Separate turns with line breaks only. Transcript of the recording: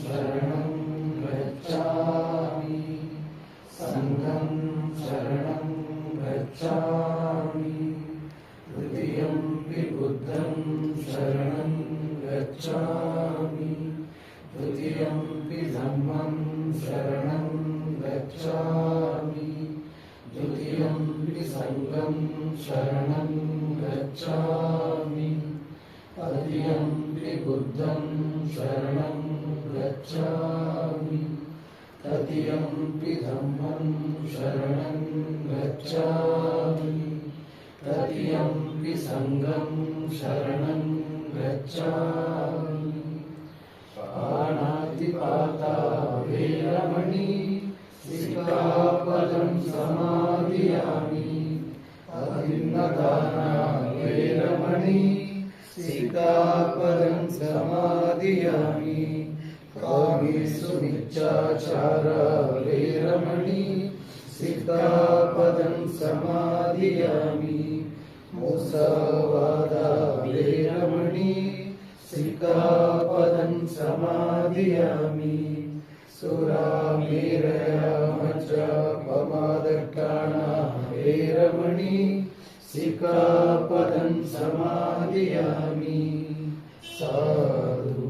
शरणं गच्छामि संघं शरणं गच्छामि तृतीयंपि बुद्धं शरणं गच्छामि तृतीयंपि धम्मं शरणं गच्छामि द्वितीयंपि संघं शरणं गच्छामि तृतीयंपि बुद्धं शरणं गच्छामि तृतीयंपि धम्मं शरणं गच्छामि तृतीयंपि संघं शरणं गच्छामि पाणातिपाता वेरमणि सिक्खापदं समादियामि अभिन्नदाना वेरमणि सिक्खापदं समादियामि कामेषु मिथ्याचारा वेरमणि सिक्खापदं समादियामि मुसावादा वेरमणि सिक्खापदं समादियामि सुरामेरयामचपमादट्टाना वेरमणि सिक्खापदं समादियामि। साधु